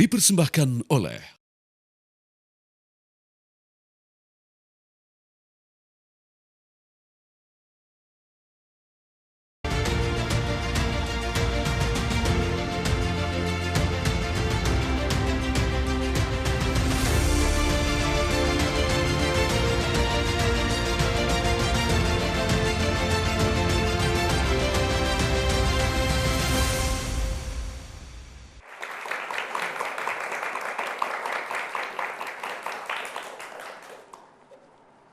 dipersembahkan oleh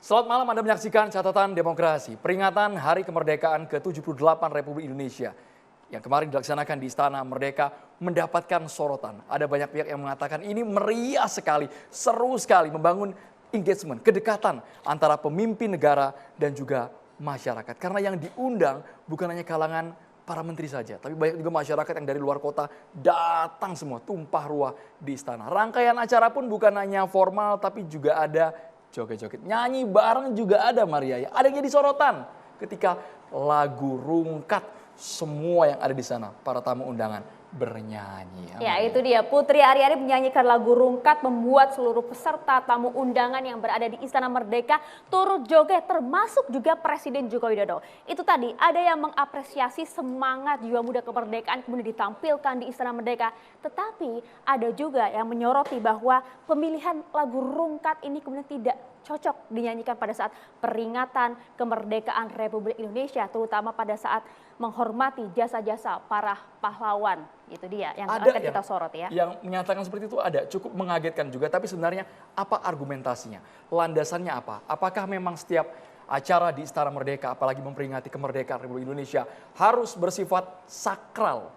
Selamat malam, Anda menyaksikan Catatan Demokrasi, peringatan Hari Kemerdekaan ke-78 Republik Indonesia yang kemarin dilaksanakan di Istana Merdeka mendapatkan sorotan. Ada banyak pihak yang mengatakan ini meriah sekali, seru sekali, membangun engagement, kedekatan antara pemimpin negara dan juga masyarakat. Karena yang diundang bukan hanya kalangan para menteri saja, tapi banyak juga masyarakat yang dari luar kota datang semua, tumpah ruah di istana. Rangkaian acara pun bukan hanya formal, tapi juga ada joget-joget, nyanyi bareng juga ada, Maria. Ada yang jadi sorotan ketika lagu rungkat semua yang ada di sana, para tamu undangan bernyanyi. Ya, itu dia. Putri Aryani menyanyikan lagu rungkat membuat seluruh peserta tamu undangan yang berada di Istana Merdeka turut joget, termasuk juga Presiden Joko Widodo. Itu tadi, ada yang mengapresiasi semangat jiwa muda kemerdekaan kemudian ditampilkan di Istana Merdeka. Tetapi ada juga yang menyoroti bahwa pemilihan lagu rungkat ini kemudian tidak cocok dinyanyikan pada saat peringatan kemerdekaan Republik Indonesia, terutama pada saat menghormati jasa-jasa para pahlawan. Itu dia yang akan kita sorot ya. Yang menyatakan seperti itu ada, cukup mengagetkan juga, tapi sebenarnya apa argumentasinya? Landasannya apa? Apakah memang setiap acara di Istana Merdeka, apalagi memperingati kemerdekaan Republik Indonesia, harus bersifat sakral,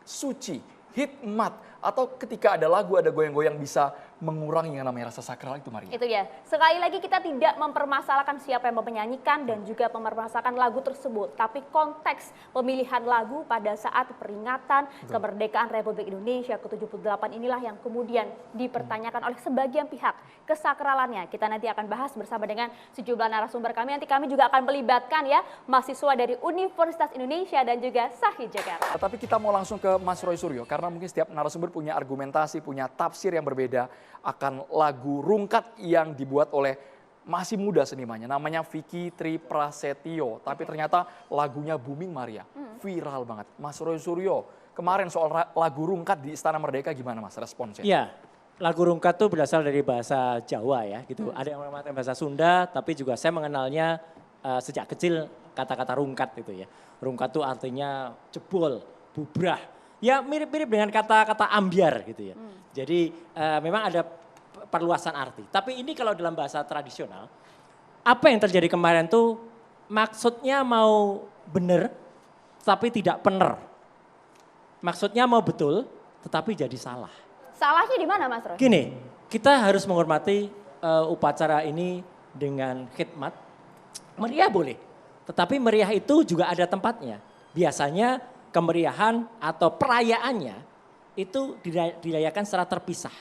suci, hikmat, atau ketika ada lagu, ada goyang-goyang bisa mengurangi yang namanya rasa sakral itu, Maria? Itu ya. Sekali lagi kita tidak mempermasalahkan siapa yang menyanyikan dan juga mempermasalahkan lagu tersebut. Tapi konteks pemilihan lagu pada saat peringatan kemerdekaan Republik Indonesia ke-78 inilah yang kemudian dipertanyakan oleh sebagian pihak. Kesakralannya kita nanti akan bahas bersama dengan sejumlah narasumber kami. Nanti kami juga akan melibatkan ya mahasiswa dari Universitas Indonesia dan juga Sahid Jakarta. Tapi kita mau langsung ke Mas Roy Suryo, karena mungkin setiap narasumber punya argumentasi, punya tafsir yang berbeda akan lagu rungkat yang dibuat oleh masih muda senimannya, namanya Vicky Triprasetyo. Tapi ternyata lagunya booming, Maria, viral banget. Mas Roy Suryo, kemarin soal lagu rungkat di Istana Merdeka gimana, Mas, responsnya? Iya, lagu rungkat itu berasal dari bahasa Jawa ya, gitu. Ada yang mengatakan bahasa Sunda, tapi juga saya mengenalnya sejak kecil kata-kata rungkat itu ya. Rungkat itu artinya jebol, bubrah. Ya mirip-mirip dengan kata-kata ambyar gitu ya. Jadi memang ada perluasan arti. Tapi ini kalau dalam bahasa tradisional, apa yang terjadi kemarin tuh maksudnya mau benar tapi tidak benar. Maksudnya mau betul tetapi jadi salah. Salahnya di mana, Mas Roy? Gini, kita harus menghormati upacara ini dengan khidmat. Meriah boleh, tetapi meriah itu juga ada tempatnya. Biasanya kemeriahan atau perayaannya itu dirayakan secara terpisah.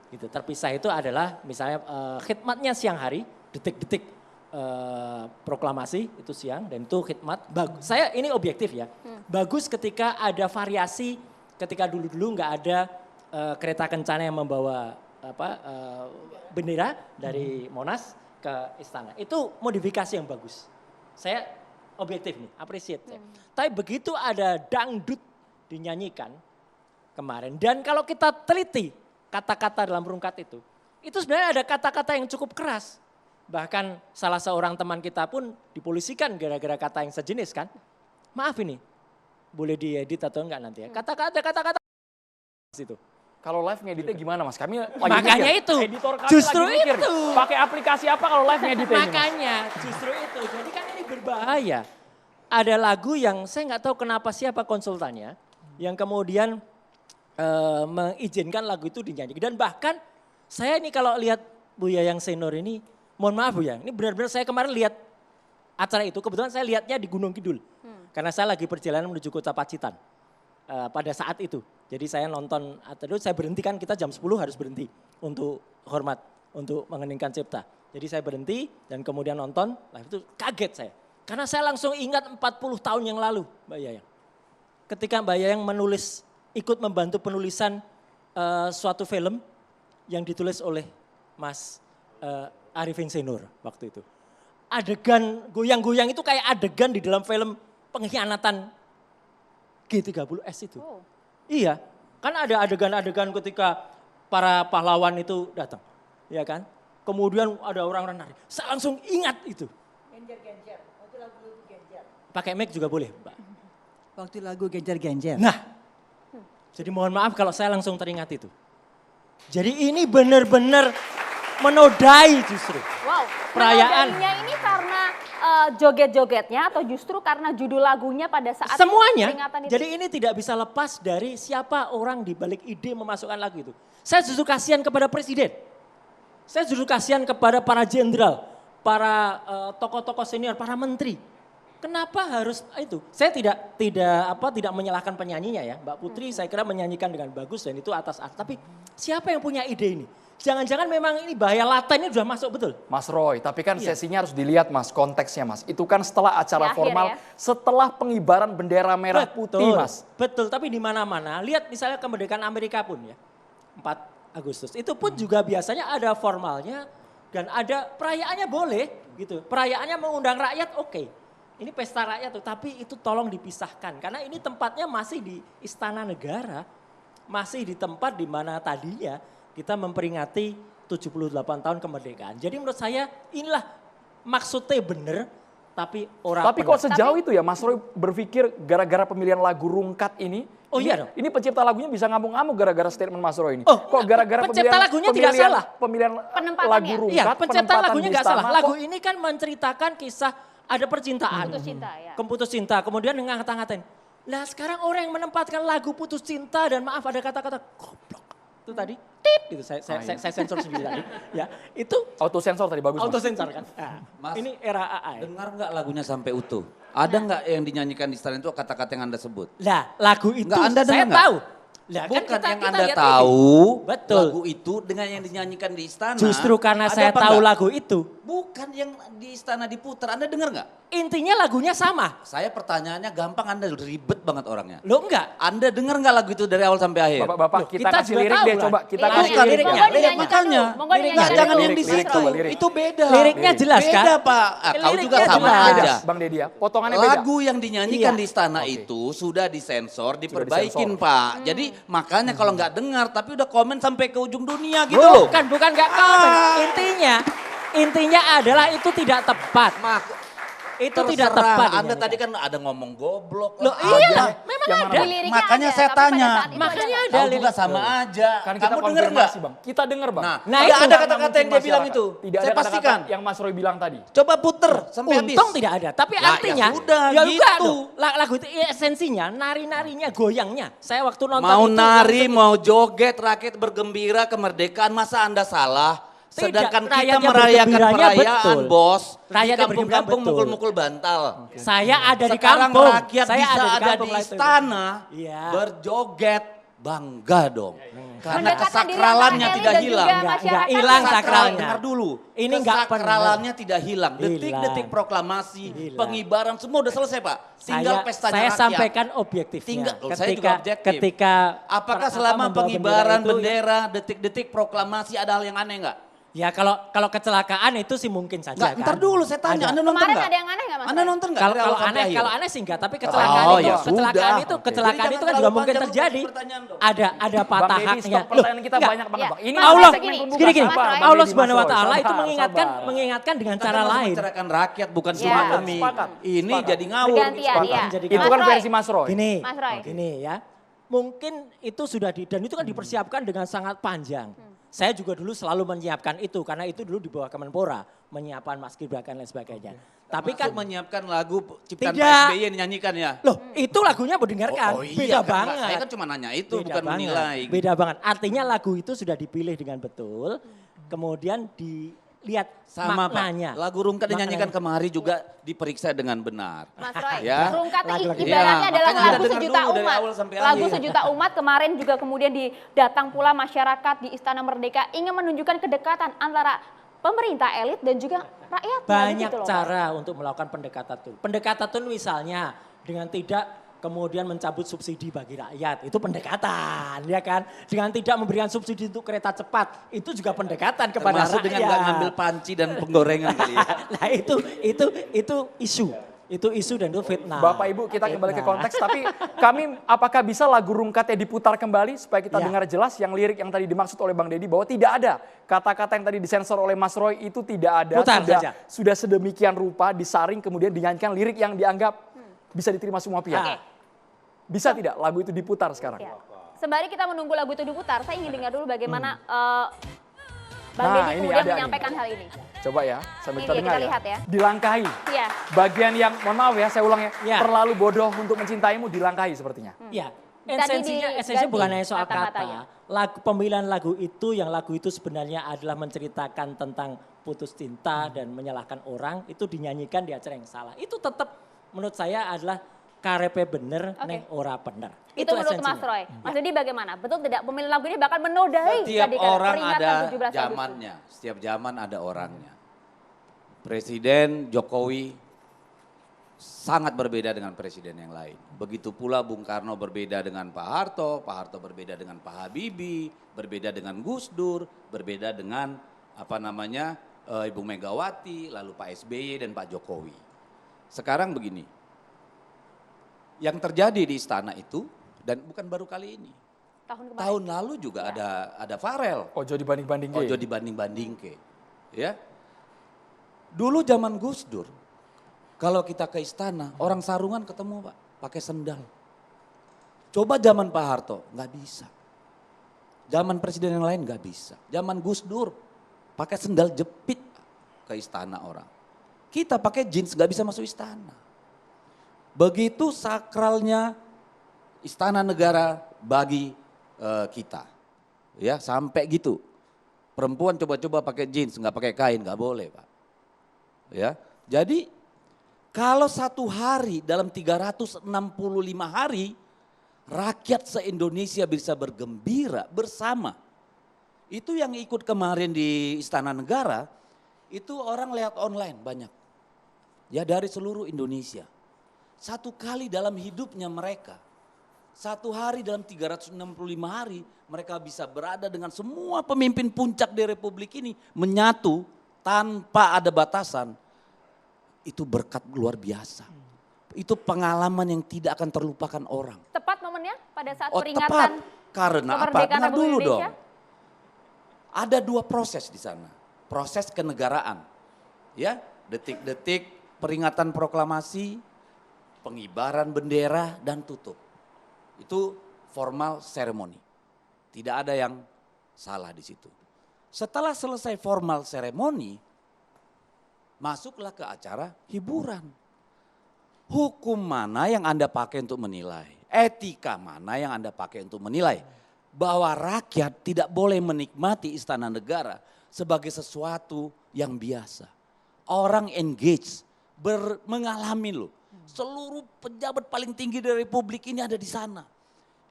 Gitu. Terpisah itu adalah misalnya khidmatnya siang hari, detik-detik proklamasi itu siang dan itu khidmat. Bagus. Saya ini objektif ya. Bagus ketika ada variasi, ketika dulu-dulu nggak ada kereta kencana yang membawa bendera dari Monas ke istana. Itu modifikasi yang bagus. Saya objektif nih, appreciate ya. Tapi begitu ada dangdut dinyanyikan kemarin. Dan kalau kita teliti kata-kata dalam rungkat itu sebenarnya ada kata-kata yang cukup keras. Bahkan salah seorang teman kita pun dipolisikan gara-gara kata yang sejenis kan. Maaf ini, boleh diedit atau enggak nanti ya. Kata-kata itu. Kalau live ngeditnya gimana, Mas? Kami lagi makanya mikir. itu, Editor kami justru lagi mikir, itu. pakai aplikasi apa kalau live ngeditnya ini, Mas? Makanya justru itu, jadi kan ini berbahaya. Ada lagu yang saya nggak tahu kenapa siapa konsultannya, yang kemudian mengizinkan lagu itu dinyanyikan. Dan bahkan saya ini kalau lihat Buya yang senior ini, mohon maaf Buya, ini benar-benar saya kemarin lihat acara itu, kebetulan saya lihatnya di Gunung Kidul. Karena saya lagi perjalanan menuju Kota Pacitan pada saat itu. Jadi saya nonton, terus saya berhenti kan, kita jam 10 harus berhenti untuk hormat, untuk mengeningkan cipta. Jadi saya berhenti dan kemudian nonton, live itu kaget saya. Karena saya langsung ingat 40 tahun yang lalu Mbak Yayang. Ketika Mbak Yayang menulis, ikut membantu penulisan suatu film yang ditulis oleh Mas Arifin Senur waktu itu. Adegan goyang-goyang itu kayak adegan di dalam film pengkhianatan G30S itu. Oh. Iya, kan ada adegan-adegan ketika para pahlawan itu datang, ya kan? Kemudian ada orang-orang nari, saya langsung ingat itu. Genjer-genjer, waktu lagu genjer. Pakai mic juga boleh, Mbak. Waktu lagu genjer-genjer. Nah, jadi mohon maaf kalau saya langsung teringat itu. Jadi ini benar-benar menodai justru. Wow, Perayaan. menodainya ini karena joget-jogetnya atau justru karena judul lagunya pada saat Semuanya. peringatan itu? Jadi ini tidak bisa lepas dari siapa orang di balik ide memasukkan lagu itu. Saya justru kasihan kepada presiden. Saya justru kasihan kepada para jenderal, para tokoh-tokoh senior, para menteri. Kenapa harus itu? Saya tidak menyalahkan penyanyinya ya. Mbak Putri saya kira menyanyikan dengan bagus dan itu atas. Tapi siapa yang punya ide ini? Jangan-jangan memang ini bahaya laten ini sudah masuk betul. Mas Roy, tapi kan Iya. sesinya harus dilihat Mas, konteksnya Mas. Itu kan setelah acara Di akhir formal, ya. setelah pengibaran bendera merah putih Mas. Betul, tapi di mana-mana. Lihat misalnya kemerdekaan Amerika pun ya. 4 Agustus. Itu pun juga biasanya ada formalnya dan ada perayaannya boleh gitu. Perayaannya mengundang rakyat oke. Ini pesta rakyat tuh, tapi itu tolong dipisahkan. Karena ini tempatnya masih di Istana Negara. Masih di tempat di mana tadinya kita memperingati 78 tahun kemerdekaan. Jadi menurut saya inilah maksudnya benar, tapi orang Tapi kok sejauh itu ya Mas Roy berpikir gara-gara pemilihan lagu Rungkat ini, Oh iya dong. ini pencipta lagunya bisa ngamuk-ngamuk gara-gara statement Mas Roy ini. Oh, Kok gara-gara pencipta lagunya tidak salah. Pemilihan Penempatannya. lagu Rungkat, Iya, penciptaan penempatan lagunya di nggak salah. istana, Lagu kok ini kan menceritakan kisah ada percintaan. Putus cinta ya. Putus cinta, kemudian dengan ngata-ngatain. Lah sekarang orang yang menempatkan lagu putus cinta dan maaf ada kata-kata goblok. Itu tadi, tit, itu saya sensor sendiri tadi. Ya, itu auto sensor tadi bagus auto Mas. sensor kan. Nah, Mas, ini era AA. dengar nggak lagunya sampai utuh? Ada nggak yang dinyanyikan di istana itu kata-kata yang Anda sebut? Lah lagu itu Nggak, Anda saya dengar nggak? tahu. Lah, kan Bukan yang kita Anda lihat tahu, Betul. lagu itu dengan yang dinyanyikan di istana. Justru karena ada saya apa tahu nggak? lagu itu, Bukan yang di istana diputar, Anda dengar nggak? intinya lagunya sama. Saya pertanyaannya gampang, Anda ribet banget orangnya. Lo enggak? Anda dengar nggak lagu itu dari awal sampai akhir? Bapak-bapak Loh, kita kita kasih juga lirik tahu deh lah. coba. Kita Iya, kasih iya, liriknya. Monggo Lirik dinyanyikan makanya. dulu, monggo Lirik dinyanyikan Nggak, jangan dulu. yang di Lirik, situ, coba lirik. itu beda. Liriknya jelas kan? Beda Pak, kau juga Liriknya sama jelas. aja. Bang Deddy ya, potongannya beda. Lagu yang dinyanyikan Iya. di istana Oke. itu sudah disensor, diperbaikin disensor. Pak. Jadi makanya kalau nggak dengar tapi udah komen sampai ke ujung dunia gitu loh. Bukan nggak komen. Intinya adalah itu tidak tepat. Itu tidak Terserah, tepat. Anda dinyanyikan. tadi kan ada ngomong goblok. Loh lah, iya, ada. memang Yang ada. mana? Di liriknya Makanya ada, saya tapi pada tanya. saat itu Makanya ada. ada Kau juga lirik. sama aja. Kan kita Kamu denger nggak? konfirmasi Bang. Kita denger Bang. Nah, Nah, tidak itu. ada kata-kata yang dia bilang itu. Tidak Saya ada kata-kata pastikan. yang Mas Roy bilang tadi. Coba puter sampai habis. Untung tidak ada. Tapi Lah, artinya, ya sudah, ya gitu. enggak loh. Lagu itu esensinya, nari-narinya, goyangnya. Saya waktu nonton Mau itu. nari, mau joget, rakyat bergembira, kemerdekaan, masa Anda salah? Tidak, Sedangkan kita rakyatnya merayakan bergembiranya perayaan, betul. bos. Di Rakyatnya bergembira kampung-kampung betul. mukul-mukul bantal. Saya ada di Sekarang kampung. rakyat Saya bisa ada kampung di lah itu. istana, Iya. berjoget, bangga dong. Karena Mendekatkan diri kesakralannya antara tidak elit dan hilang. juga Nggak masyarakat. hilang Mas Roy. sakralnya. Dengar dulu. Ini nggak Kesakralannya tidak hilang. Hilang. Detik-detik proklamasi, Hilang. pengibaran semua udah selesai Pak. Tinggal pestanya saya rakyat. sampaikan objektifnya. Tinggal, loh, saya juga objektif. Ketika Apakah per- selama membawa pengibaran itu, bendera, detik-detik proklamasi ada hal yang aneh nggak? Ya kalau kecelakaan itu sih mungkin saja Nggak, kan. ntar dulu saya tanya, Ada. Anda nonton Kemarin nggak? ada yang aneh nggak Mas Anda Roy? nonton nggak? Kalau dari awal sampai akhir? kalau aneh sih enggak, tapi kecelakaan Oh, itu ya kecelakaan sudah. itu Oke. kecelakaan Jadi itu kan jangan juga terlalu mungkin panjang, terjadi. pertanyaan dong. Ada patah Bang Deddy, haknya. stop pertanyaan kita Enggak. banyak banget Ya. Bang. Ini Bang, Allah, gini, gini. Mas Roy. Allah Mas Subhanahu wa Roy, taala itu sabar, mengingatkan dengan Kita cara kan lain. membicarakan rakyat bukan Ya. Sulami. Sepakat. Ini Sepakat. jadi ngawur. Bergantian Sepakat. ya. Jadi Itu Mas kan Roy. versi Mas Roy. Gini, Mas Roy. gini ya. Mungkin itu sudah dan itu kan dipersiapkan dengan sangat panjang. Saya juga dulu selalu menyiapkan itu karena itu dulu di bawah Kemenpora, menyiapkan Paskibraka dan lain sebagainya. Tapi kan Termasuk menyiapkan lagu ciptaan Tidak. Pak SBY nyanyikan ya. loh, itu lagunya mendengarkan. Beda kan, banget. Saya kan cuma nanya itu Beda bukan banget. menilai. Beda banget. Artinya lagu itu sudah dipilih dengan betul. Kemudian dilihat Sama maknanya. Pak, lagu Rungkat dinyanyikan Maknanya. kemari juga diperiksa dengan benar. Mas Roy, Ya. Rungkat Lagi-lagi. ibaratnya Ya, adalah makanya lagu Anda dengar sejuta dulu dari umat. awal sampai Lagu akhir. sejuta umat kemarin juga kemudian datang pula masyarakat di Istana Merdeka ingin menunjukkan kedekatan antara pemerintah elit dan juga rakyat. Banyak gitu loh, Pak. cara untuk melakukan pendekatan itu. Pendekatan itu misalnya dengan tidak kemudian mencabut subsidi bagi rakyat, itu pendekatan, ya kan? Dengan tidak memberikan subsidi untuk kereta cepat, itu juga pendekatan kepada Termasuk rakyat. dengan nggak ngambil panci dan penggorengan kali ya. Nah itu isu. Itu isu dan itu fitnah. Bapak Ibu kita kembali ke konteks, tapi kami apakah bisa lagu rungkatnya diputar kembali supaya kita Ya. dengar jelas yang lirik yang tadi dimaksud oleh Bang Deddy bahwa tidak ada kata-kata yang tadi disensor oleh Mas Roy itu tidak ada. Putar saja. Sudah sedemikian rupa disaring kemudian dinyanyikan lirik yang dianggap bisa diterima semua pihak. Oke. Bisa tidak lagu itu diputar sekarang? Ya. Sembari kita menunggu lagu itu diputar, saya ingin dengar dulu bagaimana Bang Nah, Deddy ini kemudian ada nih. menyampaikan hal ini. Coba ya, sambil Ini kita dia, dengar kita lihat ya. Dilangkahi. Iya. Bagian yang, mohon maaf ya, saya ulang ya, Ya. terlalu bodoh untuk mencintaimu dilangkahi sepertinya. Ya, Tadi esensinya bukan hanya soal kata-katanya. kata. Lagu pemilihan lagu itu sebenarnya adalah menceritakan tentang putus cinta dan menyalahkan orang, itu dinyanyikan di acara yang salah. Itu tetap menurut saya adalah karepe bener, Oke. neng ora bener. Itu menurut esensinya. Mas Roy. Mas Deddy bagaimana? Betul tidak pemilihan lagu ini bahkan menodai Setiap tadi kan, orang peringatan ada 17 Agustus. zamannya, setiap zaman ada orangnya. Presiden Jokowi sangat berbeda dengan presiden yang lain. Begitu pula Bung Karno berbeda dengan Pak Harto berbeda dengan Pak Habibie, berbeda dengan Gus Dur, berbeda dengan Ibu Megawati, lalu Pak SBY dan Pak Jokowi. Sekarang begini, yang terjadi di istana itu dan bukan baru kali ini. Tahun kemarin. Tahun lalu juga ada Farel. Ojo dibanding-banding. Ojo dibanding-banding ke. Ya. Dulu zaman Gus Dur, kalau kita ke istana, orang sarungan ketemu Pak, pakai sendal. Coba zaman Pak Harto, nggak bisa. Zaman presiden yang lain nggak bisa. Zaman Gus Dur, pakai sendal jepit ke istana orang. Kita pakai jeans nggak bisa masuk istana. Begitu sakralnya istana negara bagi kita. Ya, sampai gitu. Perempuan coba-coba pakai jeans, nggak pakai kain, nggak boleh Pak. Ya, jadi kalau satu hari dalam 365 hari, rakyat se-Indonesia bisa bergembira bersama. Itu yang ikut kemarin di Istana Negara, itu orang lihat online banyak. Ya dari seluruh Indonesia. Satu kali dalam hidupnya mereka, satu hari dalam 365 hari, mereka bisa berada dengan semua pemimpin puncak di Republik ini menyatu tanpa ada batasan. Itu berkat luar biasa. Itu pengalaman yang tidak akan terlupakan orang. Tepat momennya pada saat Oh peringatan tepat, karena apa? kemerdekaan Dengar Republik dulu dong. Indonesia. Ada dua proses di sana. Proses kenegaraan. Ya, detik-detik peringatan proklamasi, pengibaran bendera dan tutup. Itu formal seremoni. Tidak ada yang salah di situ. Setelah selesai formal seremoni, masuklah ke acara hiburan. Hukum mana yang Anda pakai untuk menilai? Etika mana yang Anda pakai untuk menilai? Bahwa rakyat tidak boleh menikmati istana negara sebagai sesuatu yang biasa. Orang engage, mengalami loh. Seluruh pejabat paling tinggi dari Republik ini ada di sana.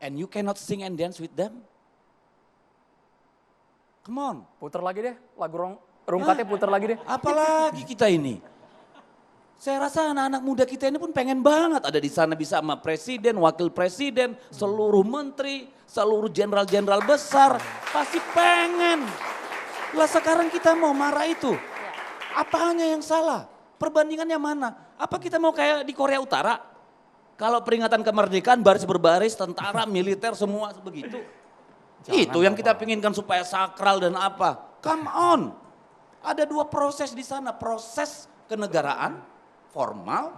And you cannot sing and dance with them? Come on. Putar lagi deh, lagu rungkatnya putar lagi deh. Apalagi kita ini. Saya rasa anak-anak muda kita ini pun pengen banget ada di sana bisa sama presiden, wakil presiden, seluruh menteri, seluruh jenderal-jenderal besar. Pasti pengen. Lah sekarang kita mau marah itu. Apanya yang salah? Perbandingannya mana? Apa kita mau kayak di Korea Utara? Kalau peringatan kemerdekaan baris berbaris, tentara, militer semua begitu. Itu yang kita pinginkan supaya sakral dan apa. Come on. Ada dua proses di sana. Proses kenegaraan formal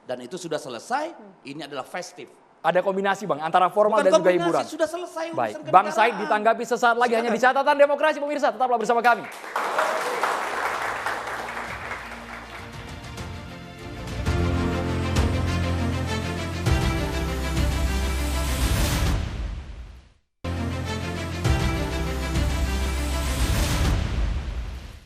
dan itu sudah selesai. Ini adalah festif. Ada kombinasi Bang antara formal Bukan dan juga kombinasi, hiburan. sudah selesai Baik, urusan Bang Said kenegaraan. ditanggapi sesaat lagi hanya di catatan demokrasi pemirsa. Tetaplah bersama kami.